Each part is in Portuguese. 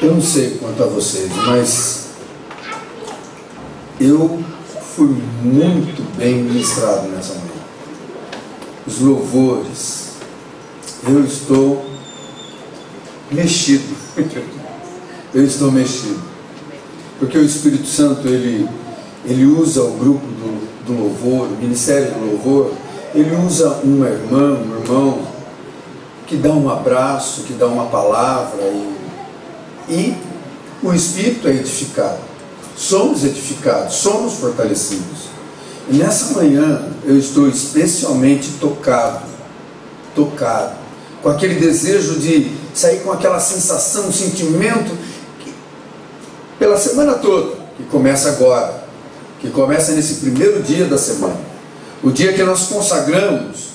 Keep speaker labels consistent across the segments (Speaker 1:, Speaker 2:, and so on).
Speaker 1: Eu não sei quanto a vocês, mas eu fui muito bem ministrado nessa manhã. Os louvores, eu estou mexido. Eu estou mexido. Porque o Espírito Santo, ele usa o grupo do louvor, o ministério do louvor, ele usa uma irmã, um irmão, que dá um abraço, que dá uma palavra, e o Espírito é edificado. Somos edificados, somos fortalecidos. E nessa manhã eu estou especialmente tocado, com aquele desejo de sair com aquela sensação, sentimento, pela semana toda, que começa agora, que começa nesse primeiro dia da semana, o dia que nós consagramos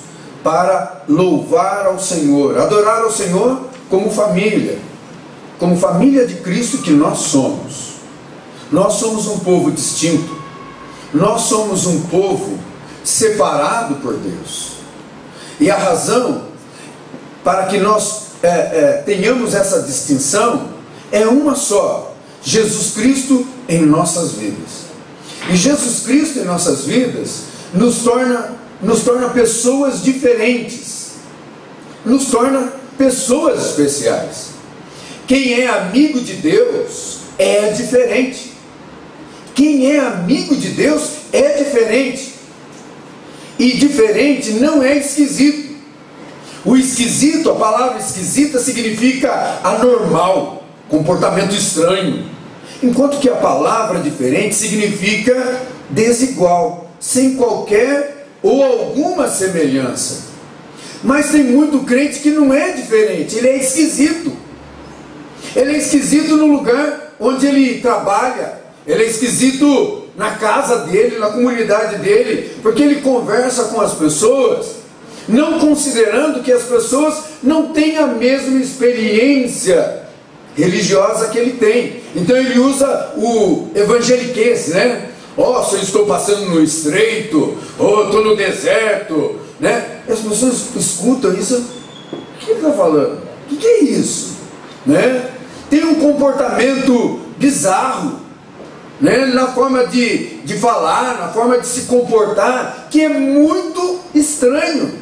Speaker 1: para louvar ao Senhor, adorar ao Senhor como família de Cristo que nós somos. Nós somos um povo distinto, nós somos um povo separado por Deus, e a razão para que nós tenhamos essa distinção é uma só: Jesus Cristo em nossas vidas. E Jesus Cristo em nossas vidas nos torna pessoas diferentes, nos torna pessoas especiais. Quem é amigo de Deus é diferente. Quem é amigo de Deus é diferente. E diferente não é esquisito. O esquisito, a palavra esquisita significa anormal, comportamento estranho. Enquanto que a palavra diferente significa desigual, sem qualquer ou alguma semelhança. Mas tem muito crente que não é diferente, ele é esquisito. Ele é esquisito no lugar onde ele trabalha, ele é esquisito na casa dele, na comunidade dele, porque ele conversa com as pessoas, não considerando que as pessoas não têm a mesma experiência religiosa que ele tem. Então ele usa o evangeliquez, né? Se eu estou passando no estreito, estou no deserto, né? E as pessoas escutam isso. O que ele está falando? O que é isso? Né? Tem um comportamento bizarro, né? Na forma de falar, na forma de se comportar, que é muito estranho.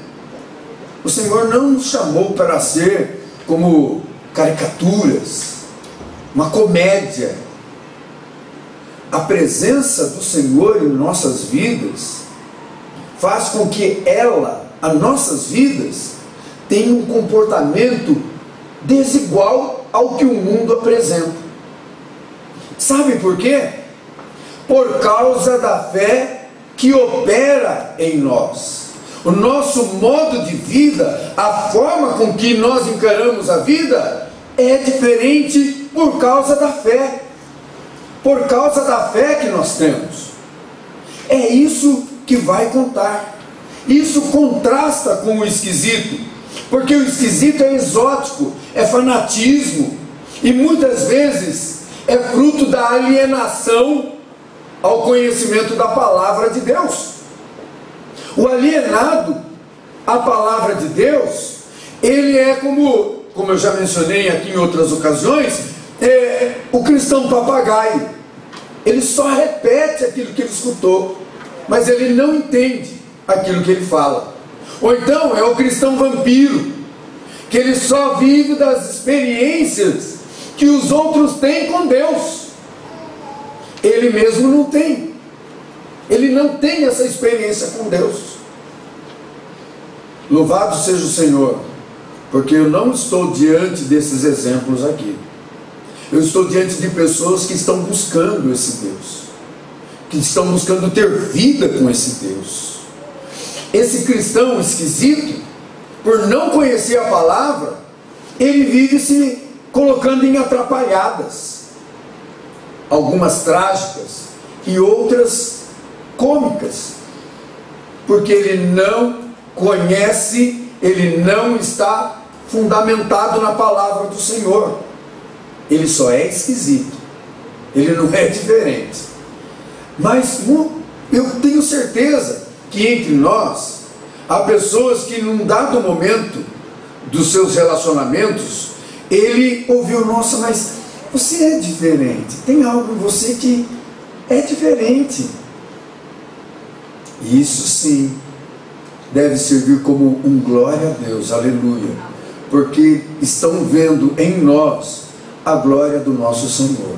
Speaker 1: O Senhor não nos chamou para ser como caricaturas, uma comédia. A presença do Senhor em nossas vidas faz com que as nossas vidas, tenham um comportamento desigual ao que o mundo apresenta. Sabe por quê? Por causa da fé que opera em nós. O nosso modo de vida, a forma com que nós encaramos a vida, é diferente por causa da fé. Por causa da fé que nós temos. É isso que vai contar. Isso contrasta com o esquisito, porque o esquisito é exótico, é fanatismo, e muitas vezes é fruto da alienação ao conhecimento da palavra de Deus. O alienado à palavra de Deus, ele é como eu já mencionei aqui em outras ocasiões, o cristão papagaio. Ele só repete aquilo que ele escutou, mas ele não entende aquilo que ele fala. Ou então é o cristão vampiro, que ele só vive das experiências que os outros têm com Deus. Ele mesmo não tem. Ele não tem essa experiência com Deus. Louvado seja o Senhor, porque eu não estou diante desses exemplos aqui. Eu estou diante de pessoas que estão buscando esse Deus, que estão buscando ter vida com esse Deus. Esse cristão esquisito, por não conhecer a palavra, ele vive se colocando em atrapalhadas, algumas trágicas e outras cômicas, porque ele não conhece, ele não está fundamentado na palavra do Senhor. Ele só é esquisito, ele não é diferente. Mas eu tenho certeza que entre nós há pessoas que num dado momento dos seus relacionamentos, ele ouviu: nossa, mas Você é diferente. Tem algo em você que é diferente. E isso sim deve servir como um glória a Deus, aleluia. Porque estão vendo em nós a glória do nosso Senhor.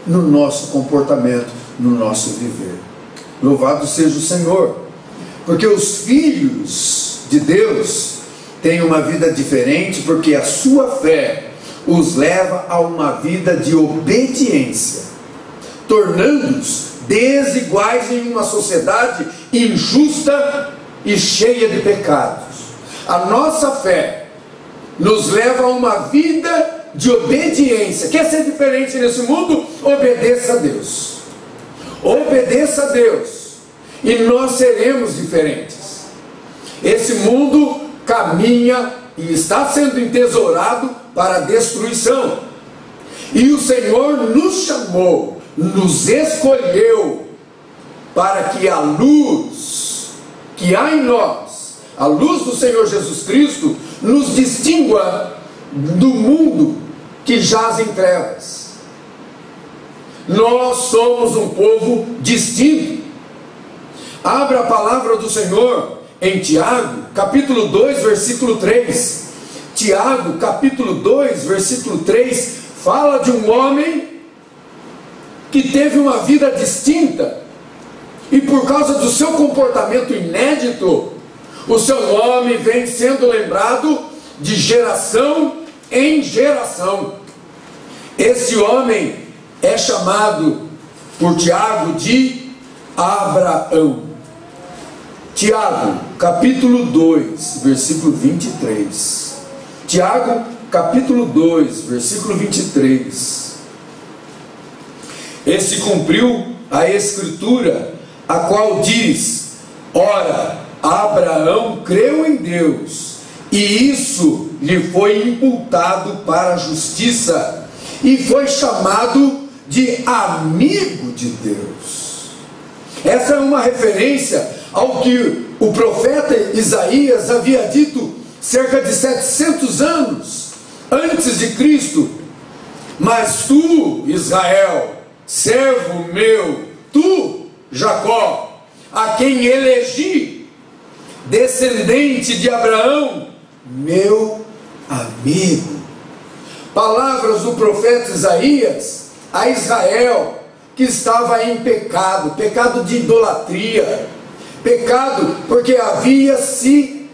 Speaker 1: No nosso comportamento, no nosso viver. Louvado seja o Senhor. Porque os filhos de Deus têm uma vida diferente, porque a sua fé os leva a uma vida de obediência, tornando-os desiguais em uma sociedade injusta e cheia de pecados. A nossa fé nos leva a uma vida de obediência. Quer ser diferente nesse mundo? Obedeça a Deus. Obedeça a Deus e nós seremos diferentes. Esse mundo caminha e está sendo entesourado para a destruição. E o Senhor nos chamou, nos escolheu para que a luz que há em nós, a luz do Senhor Jesus Cristo, nos distingua do mundo que jaz em trevas. Nós somos um povo distinto. Abra a palavra do Senhor em Tiago, capítulo 2, versículo 3. Tiago, capítulo 2, versículo 3, fala de um homem que teve uma vida distinta, e por causa do seu comportamento inédito, o seu nome vem sendo lembrado de geração em geração. Esse homem é chamado por Tiago de Abraão. Tiago, capítulo 2, versículo 23. Tiago, capítulo 2, versículo 23. E se cumpriu a escritura, a qual diz: ora, Abraão creu em Deus, e isso lhe foi imputado para a justiça, e foi chamado de amigo de Deus. Essa é uma referência ao que o profeta Isaías havia dito cerca de 700 anos antes de Cristo. Mas tu, Israel, servo meu, tu, Jacó, a quem elegi, descendente de Abraão, meu amigo. Palavras do profeta Isaías a Israel, que estava em pecado, pecado de idolatria, pecado porque havia se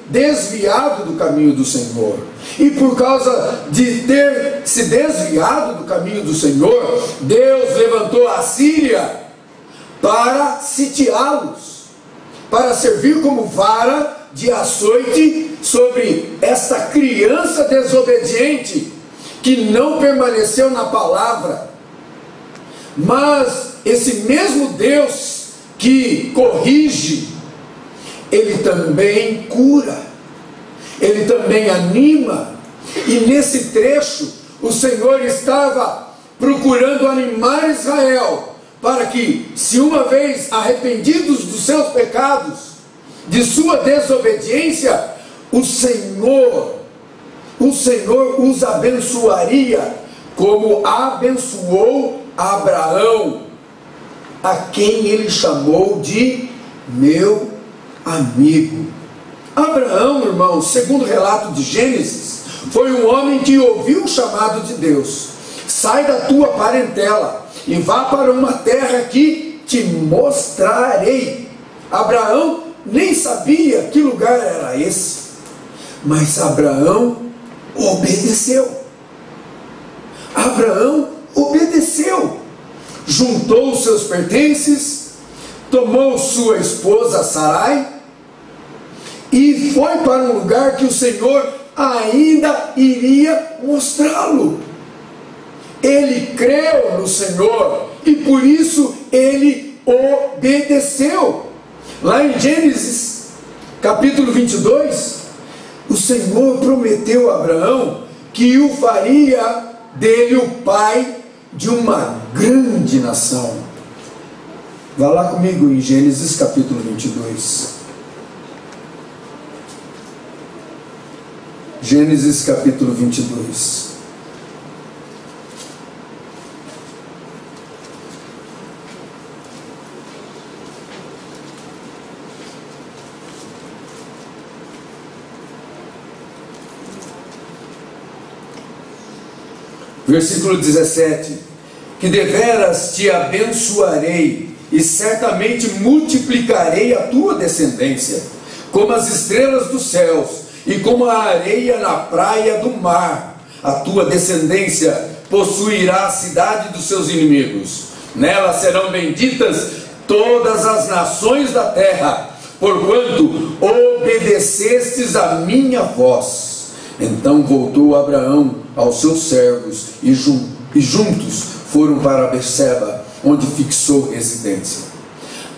Speaker 1: desviado do caminho do Senhor. E por causa de ter se desviado do caminho do Senhor, Deus levantou a Síria para sitiá-los, para servir como vara de açoite sobre esta criança desobediente que não permaneceu na palavra. Mas esse mesmo Deus que corrige, Ele também cura, Ele também anima. E nesse trecho o Senhor estava procurando animar Israel, para que, se uma vez arrependidos dos seus pecados, de sua desobediência, o Senhor os abençoaria, como abençoou Abraão, a quem Ele chamou de meu amigo. Abraão, irmão, segundo o relato de Gênesis, foi um homem que ouviu o chamado de Deus: sai da tua parentela e vá para uma terra que te mostrarei. Abraão nem sabia que lugar era esse, mas Abraão obedeceu. Abraão obedeceu, juntou os seus pertences, tomou sua esposa Sarai e foi para um lugar que o Senhor ainda iria mostrá-lo. Ele creu no Senhor e por isso ele obedeceu. Lá em Gênesis capítulo 22, o Senhor prometeu a Abraão que o faria dele o pai de uma grande nação. Vá lá comigo em Gênesis capítulo 22. Gênesis capítulo 22. Versículo 17: que deveras te abençoarei, e certamente multiplicarei a tua descendência, como as estrelas dos céus, e como a areia na praia do mar. A tua descendência possuirá a cidade dos seus inimigos. Nela serão benditas todas as nações da terra, porquanto obedecestes a minha voz. Então voltou Abraão aos seus servos, e juntos foram para Berseba, onde fixou residência.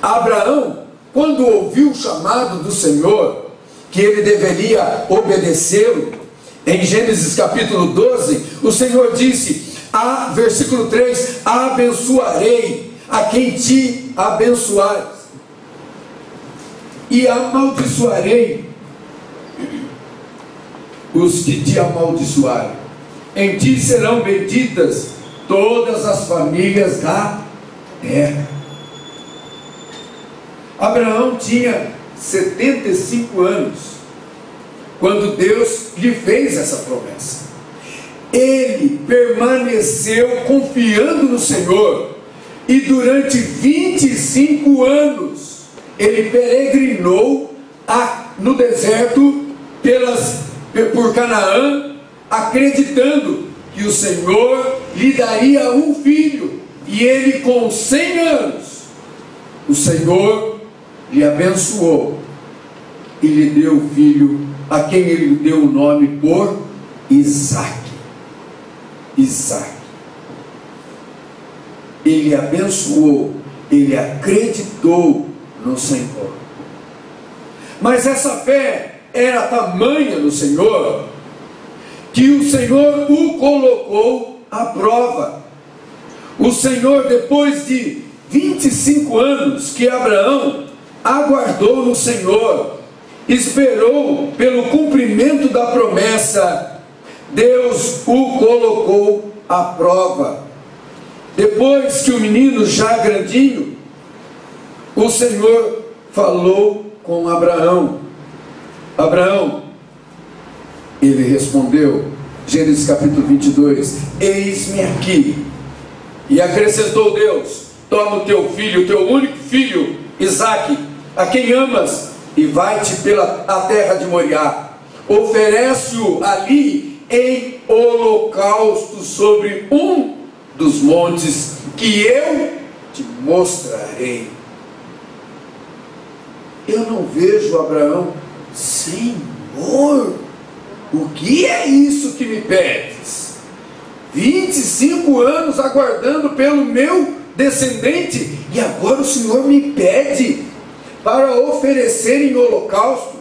Speaker 1: Abraão, quando ouviu o chamado do Senhor, que ele deveria obedecê-lo, em Gênesis capítulo 12, o Senhor disse, versículo 3, abençoarei a quem te abençoar, e amaldiçoarei os que te amaldiçoarem. Em ti serão benditas todas as famílias da terra. Abraão tinha 75 anos quando Deus lhe fez essa promessa. Ele permaneceu confiando no Senhor, e durante 25 anos ele peregrinou no deserto por Canaã, acreditando que o Senhor lhe daria um filho. E ele, com 100 anos, o Senhor lhe abençoou e lhe deu o filho, a quem ele deu o nome por Isaque. Isaque. Ele abençoou, ele acreditou no Senhor. Mas essa fé era tamanha no Senhor, que o Senhor o colocou à prova. O Senhor, depois de 25 anos que Abraão aguardou no Senhor, esperou pelo cumprimento da promessa, Deus o colocou à prova. Depois que o menino já grandinho, o Senhor falou com Abraão. Abraão, ele respondeu, Gênesis capítulo 22, eis-me aqui. E acrescentou Deus, toma o teu filho, o teu único filho, Isaque, a quem amas, e vai-te pela a terra de Moriá. Oferece-o ali em holocausto sobre um dos montes que eu te mostrarei. Eu não vejo Abraão, Senhor, o que é isso que me pedes? 25 anos aguardando pelo meu descendente, e agora o Senhor me pede para oferecer em holocausto.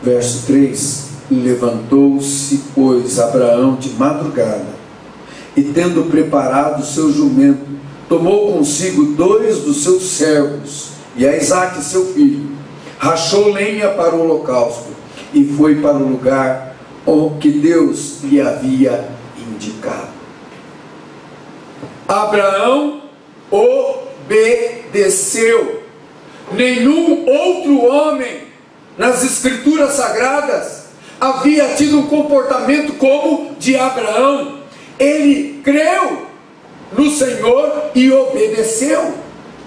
Speaker 1: Verso 3: levantou-se, pois, Abraão de madrugada, e tendo preparado o seu jumento, tomou consigo 2 dos seus servos, e a Isaque seu filho, rachou lenha para o holocausto, e foi para o lugar que Deus lhe havia indicado. Abraão obedeceu. Nenhum outro homem nas Escrituras Sagradas havia tido um comportamento como de Abraão. Ele creu no Senhor e obedeceu.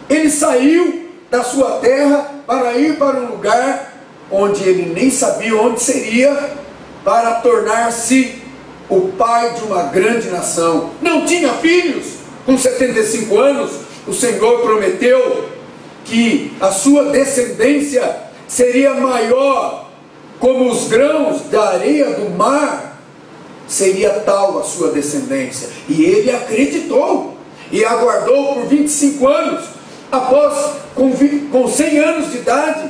Speaker 1: Ele saiu da sua terra para ir para um lugar onde ele nem sabia onde seria, para tornar-se o pai de uma grande nação. Não tinha filhos. Com 75 anos, o Senhor prometeu que a sua descendência seria maior, como os grãos da areia do mar. Seria tal a sua descendência. E ele acreditou e aguardou por 25 anos. Após, com 100 anos de idade,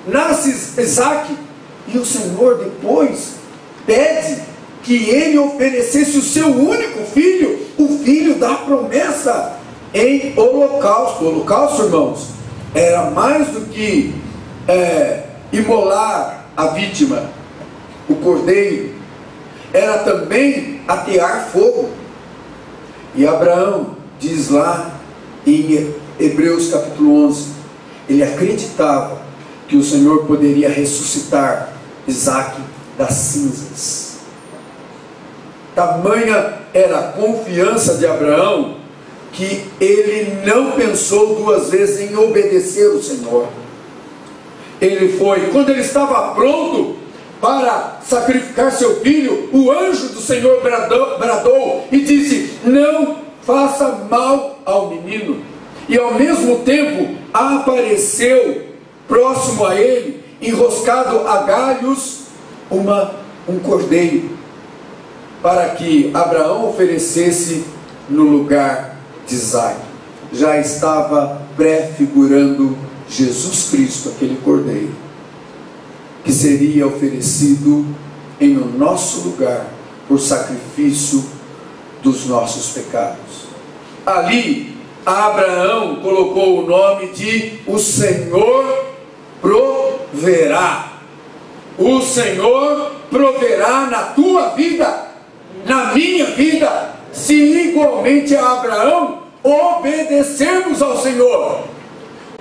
Speaker 1: nasce Isaque, e o Senhor depois pede que ele oferecesse o seu único filho, o filho da promessa, em holocausto. O holocausto, irmãos, era mais do que imolar a vítima, o cordeiro, era também atear fogo. E Abraão diz lá em Hebreus capítulo 11, ele acreditava que o Senhor poderia ressuscitar Isaque das cinzas. tamanha era a confiança de Abraão, que ele não pensou duas vezes em obedecer o Senhor. Ele foi, quando ele estava pronto para sacrificar seu filho, o anjo do Senhor bradou e disse: não faça mal ao menino. E ao mesmo tempo apareceu próximo a ele, enroscado a galhos, um cordeiro, para que Abraão oferecesse no lugar de Isaque. Já estava prefigurando Jesus Cristo, aquele cordeiro, que seria oferecido em nosso lugar, por sacrifício dos nossos pecados. Ali, Abraão colocou o nome de o Senhor proverá. O Senhor proverá na tua vida, na minha vida, se igualmente a Abraão obedecermos ao Senhor.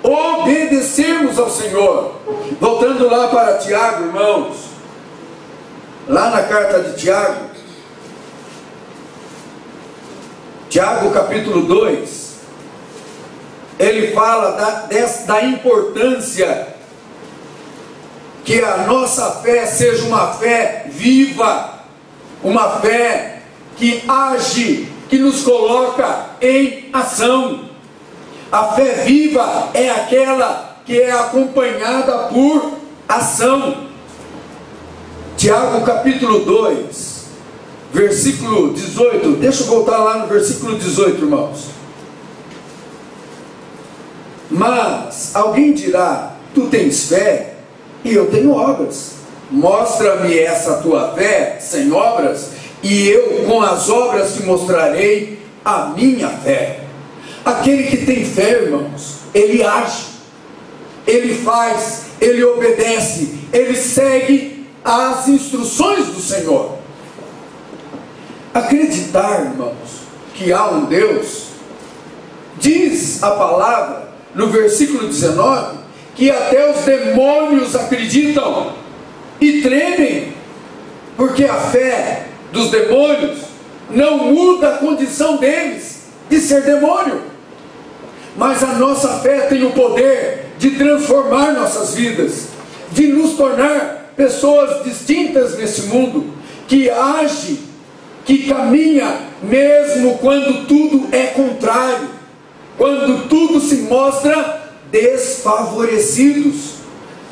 Speaker 1: Obedecermos ao Senhor. Voltando lá para Tiago, irmãos, lá na carta de Tiago, Tiago capítulo 2, ele fala da importância que a nossa fé seja uma fé viva, uma fé que age, que nos coloca em ação. A fé viva é aquela que é acompanhada por ação. Tiago capítulo 2, versículo 18, deixa eu voltar lá no versículo 18, irmãos. Mas alguém dirá: tu tens fé e eu tenho obras. Mostra-me essa tua fé sem obras, e eu com as obras te mostrarei a minha fé. Aquele que tem fé, irmãos, ele age, ele faz, ele obedece, ele segue as instruções do Senhor. Acreditar, irmãos, que há um Deus, diz a palavra no versículo 19, que até os demônios acreditam e tremem, porque a fé dos demônios não muda a condição deles de ser demônio, mas a nossa fé tem o poder de transformar nossas vidas, de nos tornar pessoas distintas nesse mundo, que age, que caminha, mesmo quando tudo é contrário, quando tudo se mostra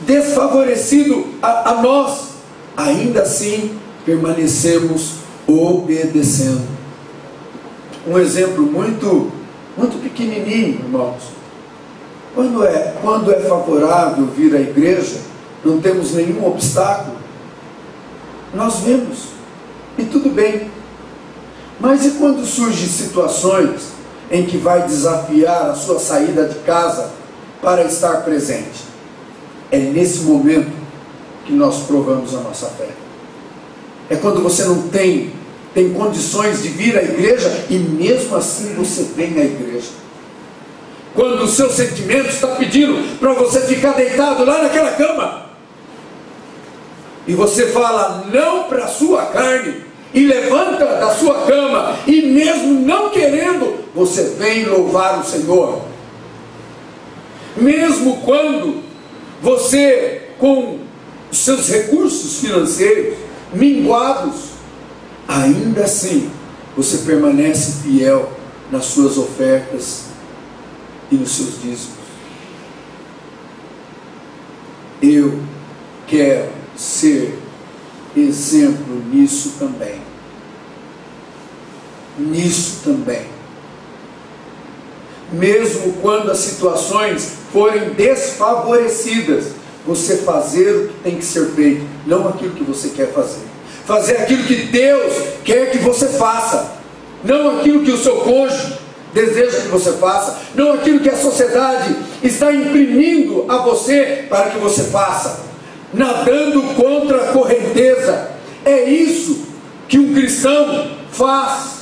Speaker 1: desfavorecido a nós, ainda assim permanecemos obedecendo. Um exemplo muito pequenininho, irmãos. Quando é favorável vir à igreja, não temos nenhum obstáculo, nós vemos, e tudo bem. Mas e quando surgem situações em que vai desafiar a sua saída de casa para estar presente? É nesse momento que nós provamos a nossa fé. É quando você não tem condições de vir à igreja e mesmo assim você vem à igreja. Quando o seu sentimento está pedindo para você ficar deitado lá naquela cama, e você fala não para a sua carne, e levanta da sua cama, e mesmo não querendo, você vem louvar o Senhor. Mesmo quando você, com os seus recursos financeiros minguados, ainda assim você permanece fiel nas suas ofertas e nos seus dízimos. Eu quero ser exemplo nisso também. Nisso também. Mesmo quando as situações forem desfavorecidas, você fazer o que tem que ser feito, não aquilo que você quer fazer. Fazer aquilo que Deus quer que você faça, não aquilo que o seu cônjuge deseja que você faça, não aquilo que a sociedade está imprimindo a você para que você faça, nadando contra a correnteza. É isso que um cristão faz.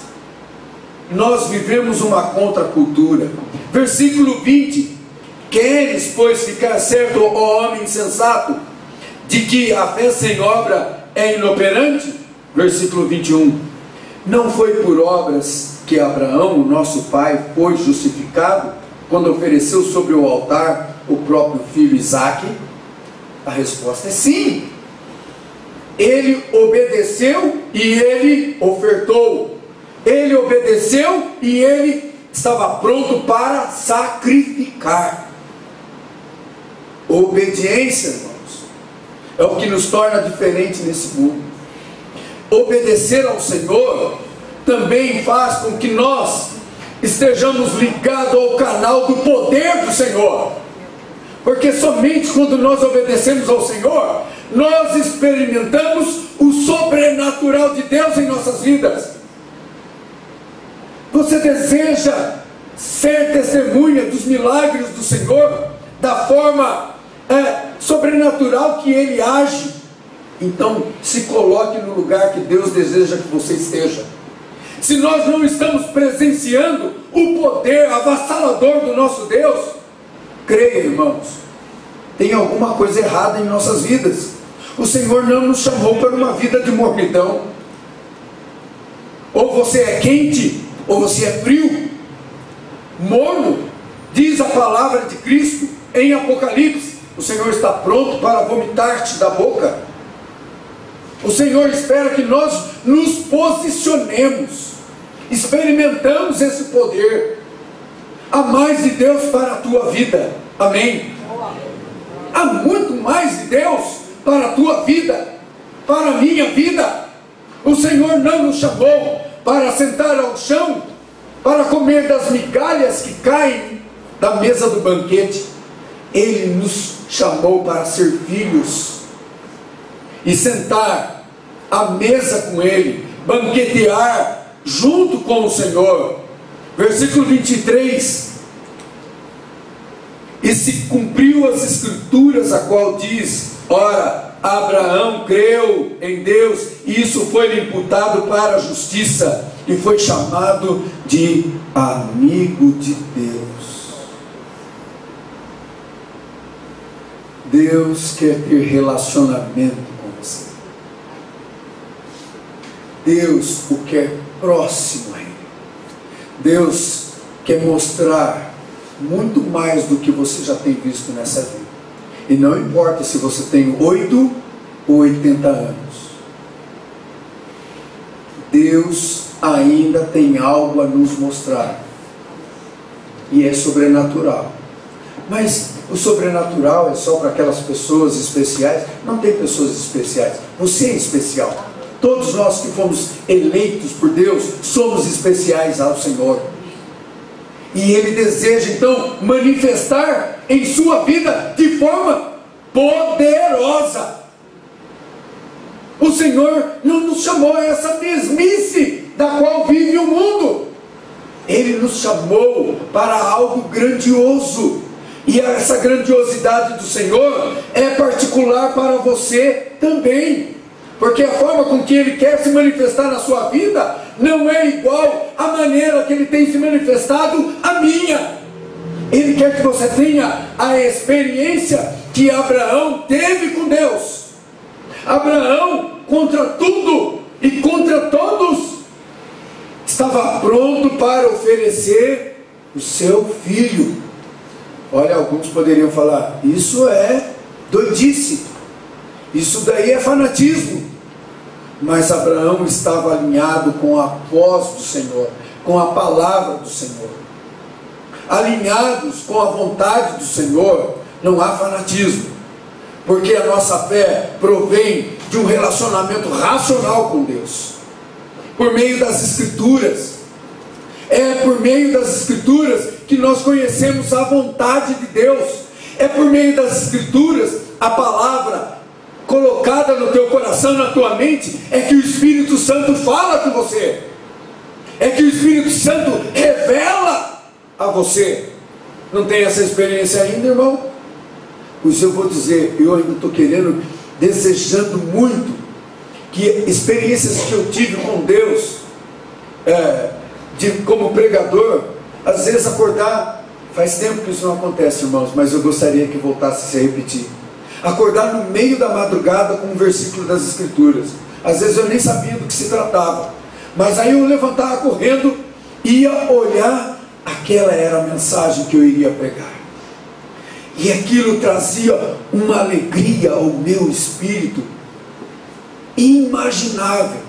Speaker 1: Nós vivemos uma contracultura. Versículo 20: queres, pois, ficar certo, ó homem insensato, de que a fé sem obra é inoperante? Versículo 21: Não foi por obras que Abraão, o nosso pai, foi justificado quando ofereceu sobre o altar o próprio filho Isaque? A resposta é sim. Ele obedeceu e ele ofertou. Ele obedeceu e ele estava pronto para sacrificar. Obediência, irmãos, é o que nos torna diferente nesse mundo. Obedecer ao Senhor também faz com que nós estejamos ligados ao canal do poder do Senhor. Porque somente quando nós obedecemos ao Senhor, nós experimentamos o sobrenatural de Deus em nossas vidas. Você deseja ser testemunha dos milagres do Senhor, da forma sobrenatural que Ele age? Então se coloque no lugar que Deus deseja que você esteja. Se nós não estamos presenciando o poder avassalador do nosso Deus, creia, irmãos, tem alguma coisa errada em nossas vidas. O Senhor não nos chamou para uma vida de mornidão. Ou você é quente, ou você é frio. Morno, diz a palavra de Cristo em Apocalipse. O Senhor está pronto para vomitar-te da boca. O Senhor espera que nós nos posicionemos, experimentamos esse poder. Há mais de Deus para a tua vida, amém? Há muito mais de Deus para a tua vida, para a minha vida. O Senhor não nos chamou para sentar ao chão, para comer das migalhas que caem da mesa do banquete. Ele nos chamou para ser filhos e sentar à mesa com Ele, banquetear junto com o Senhor. Versículo 23: e se cumpriu as Escrituras, a qual diz: ora, Abraão creu em Deus, e isso foi-lhe imputado para a justiça, e foi chamado de amigo de Deus. Deus quer ter relacionamento com você. Deus o quer próximo a Ele. Deus quer mostrar muito mais do que você já tem visto nessa vida. E não importa se você tem 8 ou 80 anos. Deus ainda tem algo a nos mostrar. E é sobrenatural. Mas o sobrenatural é só para aquelas pessoas especiais? Não tem pessoas especiais. Você é especial. Todos nós que fomos eleitos por Deus somos especiais ao Senhor. E Ele deseja então manifestar em sua vida de forma poderosa. O Senhor não nos chamou a essa mesmice da qual vive o mundo. Ele nos chamou para algo grandioso. E essa grandiosidade do Senhor é particular para você também. Porque a forma com que Ele quer se manifestar na sua vida não é igual à maneira que Ele tem se manifestado a minha. Ele quer que você tenha a experiência que Abraão teve com Deus. Abraão, contra tudo e contra todos, estava pronto para oferecer o seu filho. Olha, alguns poderiam falar: isso é doidice, isso daí é fanatismo. Mas Abraão estava alinhado com a voz do Senhor, com a palavra do Senhor. Alinhados com a vontade do Senhor, não há fanatismo. Porque a nossa fé provém de um relacionamento racional com Deus. Por meio das Escrituras. É por meio das Escrituras que nós conhecemos a vontade de Deus. É por meio das Escrituras, a palavra colocada no teu coração, na tua mente, é que o Espírito Santo fala com você. É que o Espírito Santo revela a você. Não tem essa experiência ainda, irmão? Pois eu vou dizer, eu ainda estou querendo, desejando muito, que experiências que eu tive com Deus, como pregador, às vezes acordar, faz tempo que isso não acontece, irmãos, mas eu gostaria que voltasse a se repetir. Acordar no meio da madrugada com um versículo das Escrituras. Às vezes eu nem sabia do que se tratava, Mas aí eu levantava correndo, ia olhar, aquela era a mensagem que eu iria pregar. E aquilo trazia uma alegria ao meu espírito inimaginável.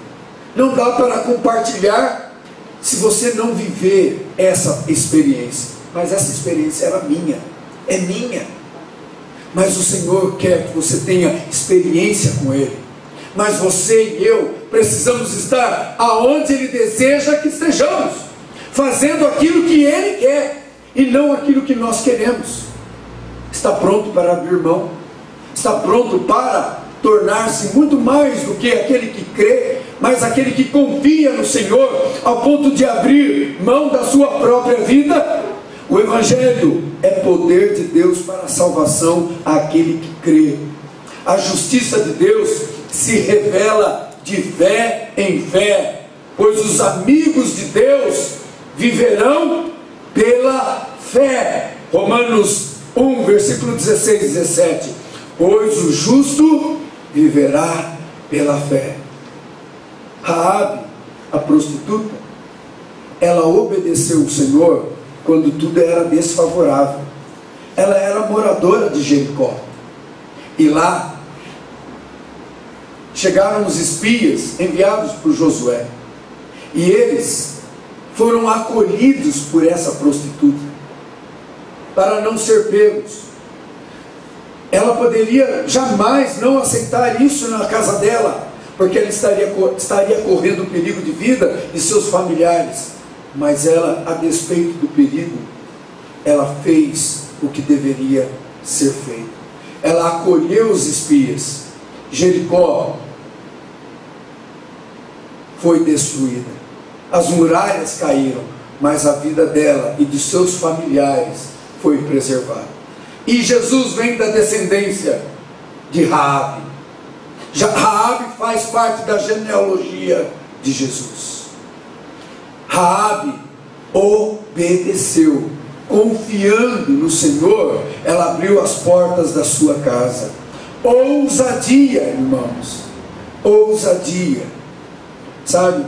Speaker 1: Não dá para compartilhar se você não viver essa experiência. Mas essa experiência era minha, é minha. Mas o Senhor quer que você tenha experiência com Ele. Mas você e eu precisamos estar aonde Ele deseja que estejamos, fazendo aquilo que Ele quer e não aquilo que nós queremos. Está pronto para abrir mão? Está pronto para tornar-se muito mais do que aquele que crê, mas aquele que confia no Senhor, ao ponto de abrir mão da sua própria vida? O Evangelho é poder de Deus para a salvação àquele que crê. A justiça de Deus se revela de fé em fé, pois os amigos de Deus viverão pela fé. Romanos 1, versículo 16 e 17. Pois o justo viverá pela fé. Raabe, a prostituta, ela obedeceu o Senhor quando tudo era desfavorável. Ela era moradora de Jericó. E lá chegaram os espias enviados por Josué. E eles foram acolhidos por essa prostituta, para não ser pegos. Ela poderia jamais não aceitar isso na casa dela, porque ela estaria correndo perigo de vida de seus familiares. Mas ela, a despeito do perigo, ela fez o que deveria ser feito. Ela acolheu os espias. Jericó foi destruída, as muralhas caíram, mas a vida dela e dos seus familiares foi preservada. E Jesus vem da descendência de Raabe. Raabe faz parte da genealogia de Jesus. Raabe obedeceu, confiando no Senhor, ela abriu as portas da sua casa. Ousadia, irmãos, ousadia. Sabe,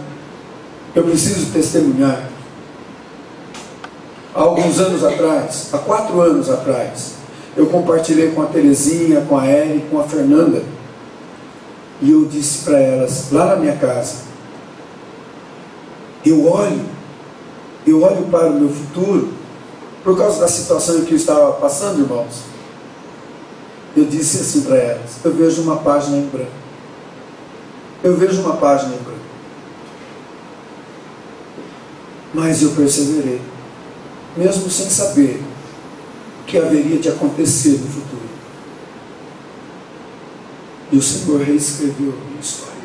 Speaker 1: eu preciso testemunhar. Há alguns anos atrás, há 4 anos atrás, eu compartilhei com a Terezinha, com a Eri, com a Fernanda, e eu disse para elas, lá na minha casa, eu olho para o meu futuro, por causa da situação em que eu estava passando, irmãos. Eu disse assim para elas, eu vejo uma página em branco. Eu vejo uma página em branco. Mas eu perseverei, mesmo sem saber o que haveria de acontecer no futuro. E o Senhor reescreveu a minha história.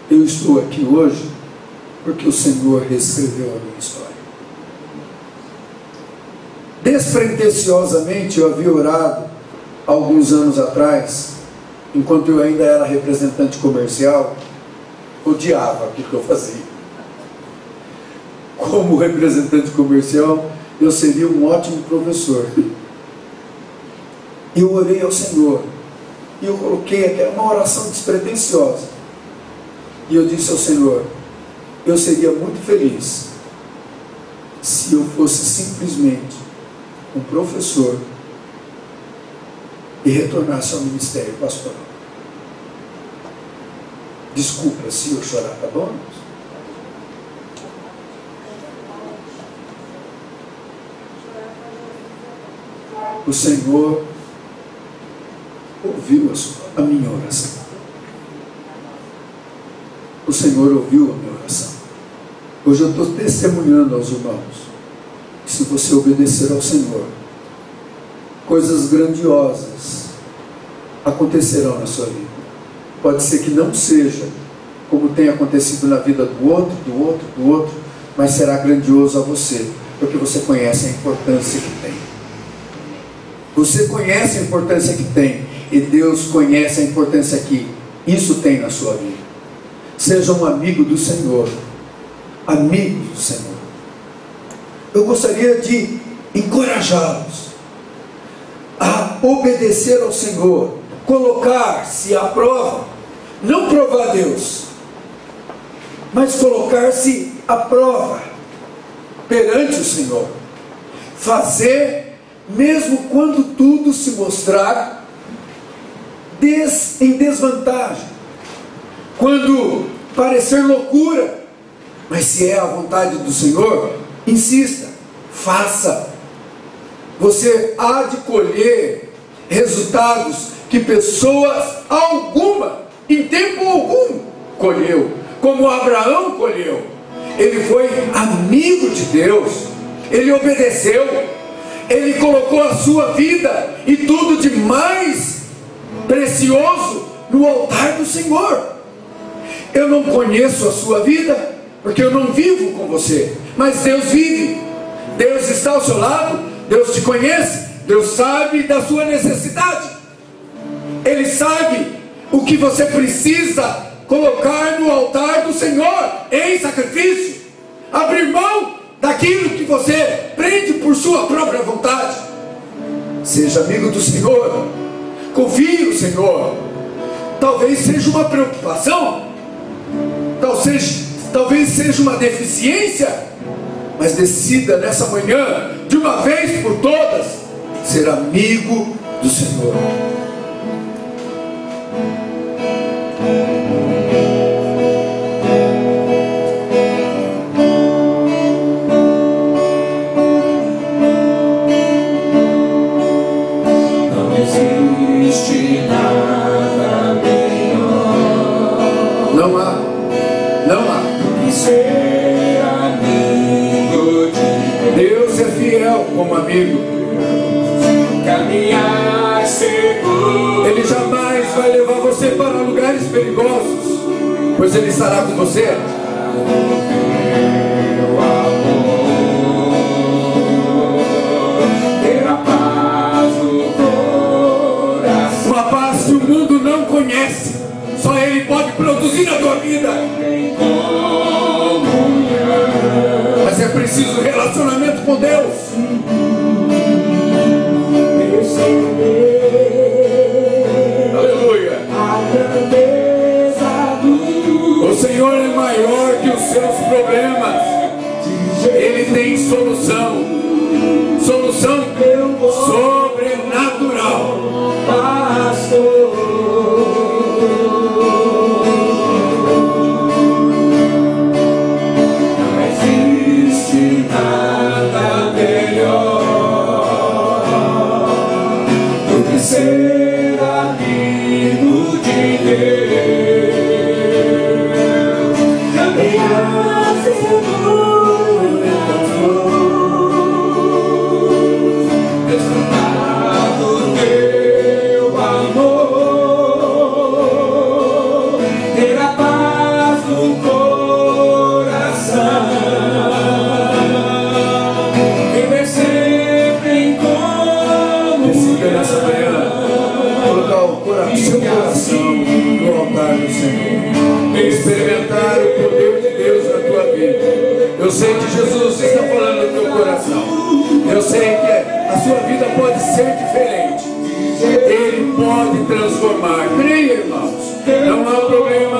Speaker 1: Eu estou aqui hoje porque o Senhor reescreveu a minha história. Despretensiosamente eu havia orado alguns anos atrás, enquanto eu ainda era representante comercial, odiava aquilo que eu fazia. Como representante comercial, eu seria um ótimo professor. E eu orei ao Senhor, e eu coloquei aquela uma oração despretensiosa, e eu disse ao Senhor, eu seria muito feliz se eu fosse simplesmente um professor e retornasse ao ministério pastoral. Desculpa se eu chorar, tá bom? O Senhor ouviu a minha oração. O Senhor ouviu a minha oração. Hoje eu estou testemunhando aos irmãos que se você obedecer ao Senhor, coisas grandiosas acontecerão na sua vida. Pode ser que não seja como tem acontecido na vida do outro, mas será grandioso a você, porque você conhece a importância que tem. Você conhece a importância que tem, e Deus conhece a importância que isso tem na sua vida. Seja um amigo do Senhor, amigo do Senhor. Eu gostaria de encorajá-los a obedecer ao Senhor, colocar-se à prova, não provar Deus, mas colocar-se à prova perante o Senhor. Fazer, mesmo quando tudo se mostrar em desvantagem, quando parecer loucura, mas se é a vontade do Senhor, insista, faça. Você há de colher resultados que pessoas alguma, em tempo algum, colheu, como Abraão colheu. Ele foi amigo de Deus, ele obedeceu, ele colocou a sua vida e tudo de mais precioso no altar do Senhor. Eu não conheço a sua vida, porque eu não vivo com você, mas Deus vive. Deus está ao seu lado, Deus te conhece, Deus sabe da sua necessidade. Ele sabe o que você precisa colocar no altar do Senhor em sacrifício. Abrir mão daquilo que você prende por sua própria vontade. Seja amigo do Senhor, confie no Senhor. Talvez seja uma preocupação, talvez seja uma deficiência, mas decida nessa manhã, de uma vez por todas, ser amigo do Senhor.
Speaker 2: Não existe nada melhor.
Speaker 1: Não há.
Speaker 2: E ser amigo de
Speaker 1: Deus é fiel como amigo.
Speaker 2: caminhar seguro.
Speaker 1: Ele jamais vai levar você para lugares perigosos, pois Ele estará com você.
Speaker 2: Meu amor, ter a paz no coração.
Speaker 1: Uma paz que o mundo não conhece, só Ele pode produzir na tua vida.
Speaker 2: Em comunhão,
Speaker 1: Mas é preciso relacionamento com Deus.
Speaker 2: perceber
Speaker 1: Aleluia.
Speaker 2: a grandeza do
Speaker 1: O Senhor é maior que os seus problemas. Ele tem solução sobrenatural.
Speaker 2: pastor. Não existe nada melhor do que ser amigo de Deus. Caminhar seguro nas mãos, desfrutar do teu amor, ter a paz no coração, viver sempre em
Speaker 1: Decida nessa manhã colocar o seu coração no altar do Senhor. Experimentar o poder de Deus na tua vida. Eu sei que Jesus está falando no teu coração. Eu sei que a sua vida pode ser diferente. Ele pode transformar. Creia, irmãos. Não há problema,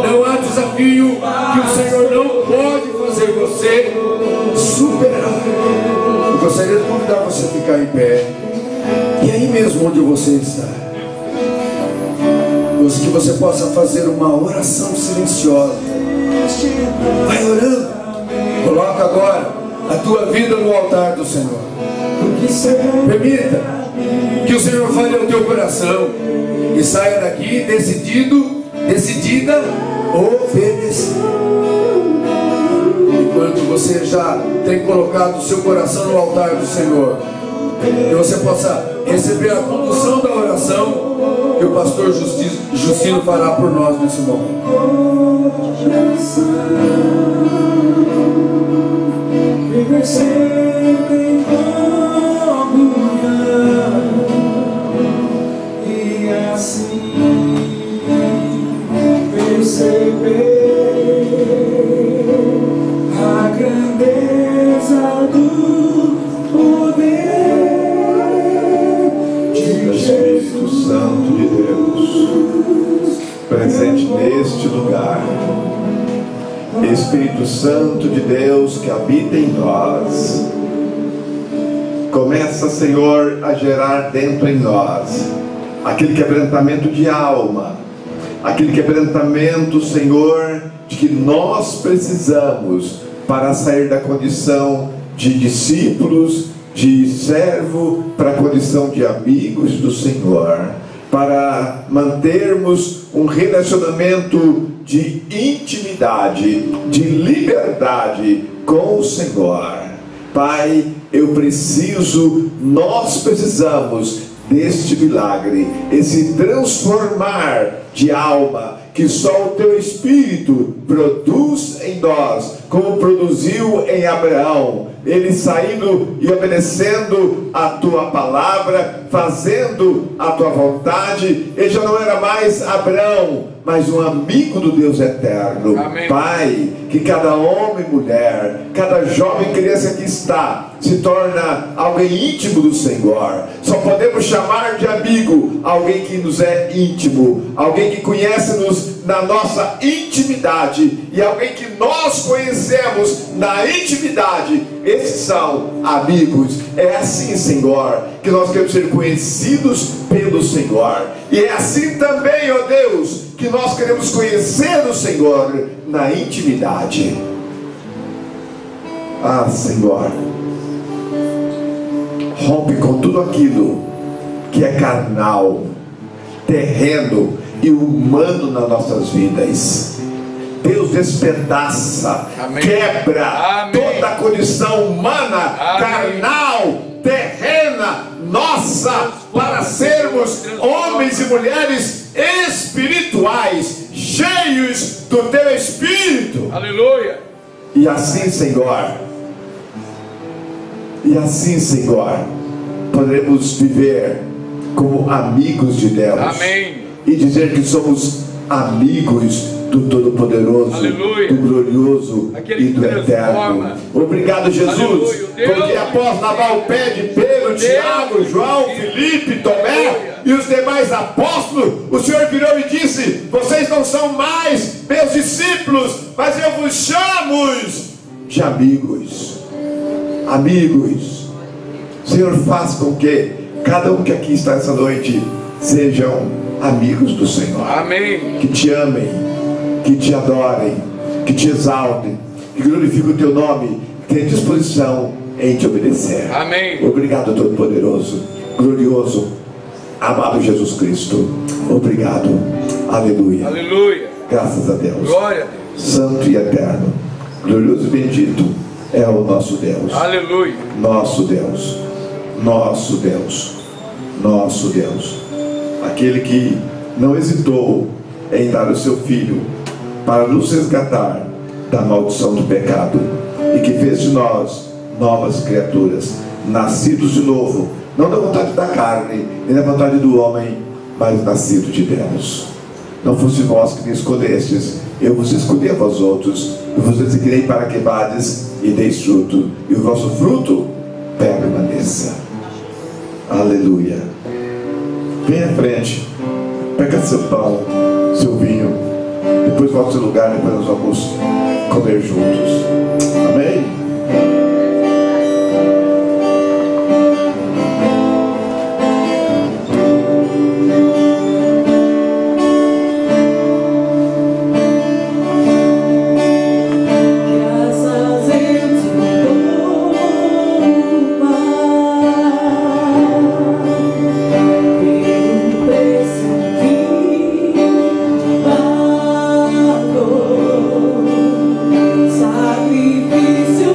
Speaker 1: não há desafio que o Senhor não pode fazer você superar. Eu gostaria de convidar você a ficar em pé. E aí mesmo onde você está, que você possa fazer uma oração silenciosa. Vai orando. Coloca agora a tua vida no altar do Senhor. Permita que o Senhor fale ao teu coração e saia daqui decidida a obedecer. Enquanto você já tem colocado o seu coração no altar do Senhor, que você possa receber a condução da oração que o pastor Justino fará por nós nesse momento.
Speaker 2: viver sempre em comunhão, e assim perceber a grandeza do poder de
Speaker 3: Espírito Santo de Deus, presente neste lugar, Espírito Santo de Deus que habita em nós, começa, Senhor, a gerar dentro em nós aquele quebrantamento de alma, aquele quebrantamento, Senhor, de que nós precisamos para sair da condição de discípulos, de servo, para a condição de amigos do Senhor, para mantermos um relacionamento de intimidade, de liberdade com o Senhor. Pai, nós precisamos deste milagre, esse transformar de alma que só o Teu Espírito produz em nós, como produziu em Abraão, ele saindo e obedecendo a Tua palavra, fazendo a Tua vontade. Ele já não era mais Abraão, mas um amigo do Deus eterno. Amém. Pai, que cada homem e mulher, cada jovem criança que está, se torna alguém íntimo do Senhor. Só podemos chamar de amigo alguém que nos é íntimo, alguém que conhece-nos na nossa intimidade, e alguém que nós conhecemos na intimidade. Esses são amigos. É assim, Senhor, que nós queremos ser conhecidos pelo Senhor. E é assim também, ó Deus, que nós queremos conhecer o Senhor na intimidade. Ah, Senhor, rompe com tudo aquilo que é carnal, terreno e humano nas nossas vidas. Deus despedaça, amém, quebra, amém, toda a condição humana, amém, carnal, terrena, nossa, para sermos homens e mulheres espirituais, cheios do Teu Espírito.
Speaker 2: Aleluia.
Speaker 3: E assim, Senhor, poderemos viver como amigos de Deus.
Speaker 2: Amém.
Speaker 3: E dizer que somos amigos do Todo-Poderoso, aleluia, do Glorioso, aquele e do Eterno. Obrigado, Jesus, aleluia, porque após lavar o pé de Pedro, Tiago, João, Filipe, Tomé, aleluia, e os demais apóstolos, o Senhor virou e disse: vocês não são mais meus discípulos, mas eu vos chamo de amigos. Amigos. Senhor, faz com que cada um que aqui está essa noite sejam amigos do Senhor.
Speaker 2: Amém.
Speaker 3: Que te amem, que te adorem, que te exaltem, que glorifiquem o Teu nome, que tenham disposição em te obedecer.
Speaker 2: Amém.
Speaker 3: Obrigado, Todo-Poderoso, glorioso, amado Jesus Cristo. Obrigado. Aleluia.
Speaker 2: Aleluia.
Speaker 3: Graças a Deus.
Speaker 2: Glória a Deus.
Speaker 3: Santo e eterno, glorioso e bendito é o nosso Deus.
Speaker 2: Aleluia.
Speaker 3: Nosso Deus. Nosso Deus. Nosso Deus. Aquele que não hesitou em dar o seu Filho para nos resgatar da maldição do pecado, e que fez de nós novas criaturas, nascidos de novo, não da vontade da carne, nem da vontade do homem, mas nascido de Deus. Não fosse vós que me escolhestes, eu vos escolhi a vós outros, e vos designei para que vades e deis fruto, e o vosso fruto permaneça. Aleluia. Vem à frente, pega seu pão, seu vinho, depois volte ao seu lugar, depois nós vamos comer juntos. Amém?
Speaker 4: Sacrifício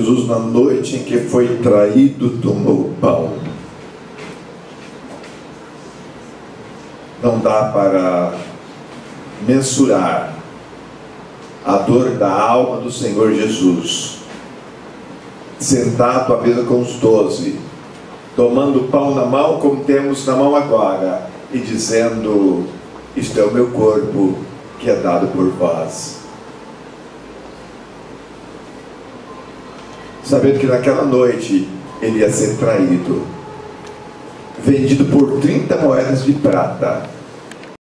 Speaker 3: Jesus, na noite em que foi traído, tomou o pão. Não dá para mensurar a dor da alma do Senhor Jesus, sentado à mesa com os 12, tomando o pão na mão como temos na mão agora, e dizendo: isto é o meu corpo que é dado por vós. Sabendo que naquela noite ele ia ser traído, vendido por 30 moedas de prata,